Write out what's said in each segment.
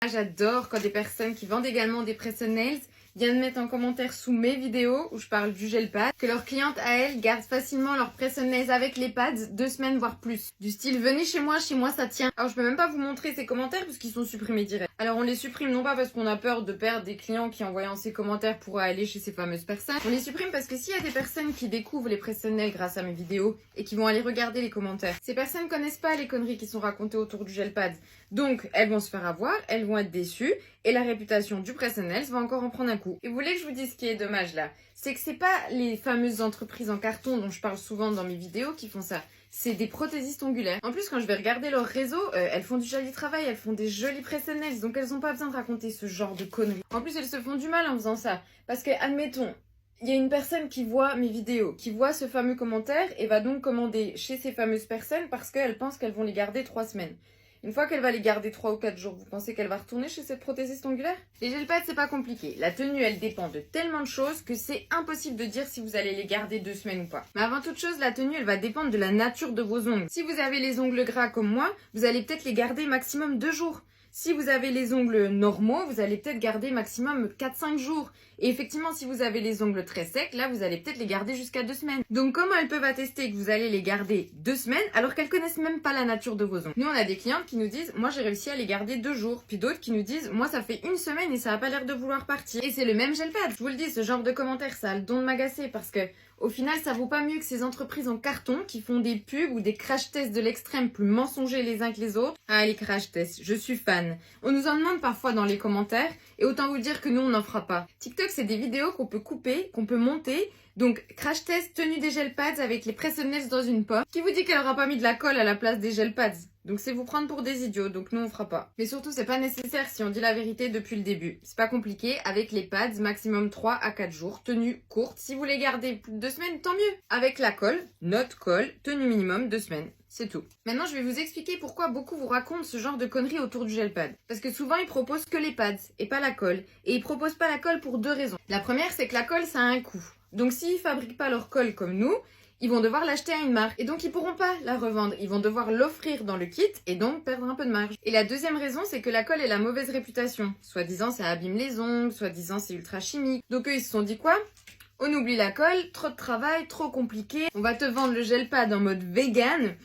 J'adore quand des personnes qui vendent également des press-on-nails viennent mettre en commentaire sous mes vidéos où je parle du gel pad que leurs clientes à elles gardent facilement leur press-on-nails avec les pads 2 semaines voire plus. Du style venez chez moi ça tient. Alors je peux même pas vous montrer ces commentaires parce qu'ils sont supprimés direct. Alors on les supprime non pas parce qu'on a peur de perdre des clients qui envoient ces commentaires pour aller chez ces fameuses personnes. On les supprime parce que s'il y a des personnes qui découvrent les press-on-nails grâce à mes vidéos et qui vont aller regarder les commentaires, ces personnes connaissent pas les conneries qui sont racontées autour du gel pad. Donc elles vont se faire avoir, elles vont être déçues et la réputation du press-on-nails va encore en prendre un coup. Et vous voulez que je vous dise ce qui est dommage là? C'est que c'est pas les fameuses entreprises en carton dont je parle souvent dans mes vidéos qui font ça. C'est des prothésistes ongulaires. En plus, quand je vais regarder leur réseau, elles font du joli travail, elles font des jolis press-on-nails, donc elles ont pas besoin de raconter ce genre de conneries. En plus, elles se font du mal en faisant ça. Parce que, admettons, il y a une personne qui voit mes vidéos, qui voit ce fameux commentaire et va donc commander chez ces fameuses personnes parce qu'elle pense qu'elles vont les garder 3 semaines. Une fois qu'elle va les garder 3 ou 4 jours, vous pensez qu'elle va retourner chez cette prothésiste ongulaire? Les gel pads, c'est pas compliqué. La tenue, elle dépend de tellement de choses que c'est impossible de dire si vous allez les garder 2 semaines ou pas. Mais avant toute chose, la tenue, elle va dépendre de la nature de vos ongles. Si vous avez les ongles gras comme moi, vous allez peut-être les garder maximum 2 jours. Si vous avez les ongles normaux, vous allez peut-être garder maximum 4-5 jours. Et effectivement, si vous avez les ongles très secs, là, vous allez peut-être les garder jusqu'à 2 semaines. Donc, comment elles peuvent attester que vous allez les garder 2 semaines alors qu'elles connaissent même pas la nature de vos ongles? Nous, on a des clientes qui nous disent, moi, j'ai réussi à les garder 2 jours. Puis d'autres qui nous disent, moi, ça fait 1 semaine et ça a pas l'air de vouloir partir. Et c'est le même gel pad. Je vous le dis, ce genre de commentaires, ça a le don de m'agacer parce que au final, ça vaut pas mieux que ces entreprises en carton qui font des pubs ou des crash tests de l'extrême plus mensongers les uns que les autres. Ah, les crash tests, je suis fan. On nous en demande parfois dans les commentaires et autant vous dire que nous, on n'en fera pas. TikTok, c'est des vidéos qu'on peut couper, qu'on peut monter. Donc, crash test, tenue des gel pads avec les press-on-nails dans une pomme. Qui vous dit qu'elle aura pas mis de la colle à la place des gel pads? Donc c'est vous prendre pour des idiots, donc nous on fera pas. Mais surtout c'est pas nécessaire si on dit la vérité depuis le début. C'est pas compliqué, avec les pads, maximum 3 à 4 jours, tenue courte. Si vous les gardez plus de 2 semaines, tant mieux. Avec la colle, note colle, tenue minimum 2 semaines. C'est tout. Maintenant, je vais vous expliquer pourquoi beaucoup vous racontent ce genre de conneries autour du gel pad. Parce que souvent, ils proposent que les pads et pas la colle. Et ils proposent pas la colle pour 2 raisons. La première, c'est que la colle, ça a un coût. Donc s'ils fabriquent pas leur colle comme nous, ils vont devoir l'acheter à une marque et donc ils pourront pas la revendre. Ils vont devoir l'offrir dans le kit et donc perdre un peu de marge. Et la deuxième raison, c'est que la colle est la mauvaise réputation. Soi-disant, ça abîme les ongles, soi-disant, c'est ultra chimique. Donc eux, ils se sont dit quoi? On oublie la colle, trop de travail, trop compliqué. On va te vendre le gel pad en mode vegan,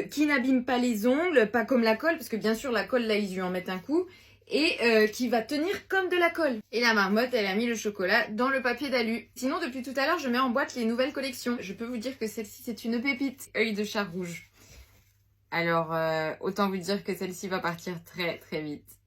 qui n'abîme pas les ongles, pas comme la colle, parce que bien sûr, la colle, là, ils lui en mettent un coup. Et qui va tenir comme de la colle. Et la marmotte, elle a mis le chocolat dans le papier d'alu. Sinon, depuis tout à l'heure, je mets en boîte les nouvelles collections. Je peux vous dire que celle-ci, c'est une pépite. Œil de chat rouge. Alors, autant vous dire que celle-ci va partir très très vite.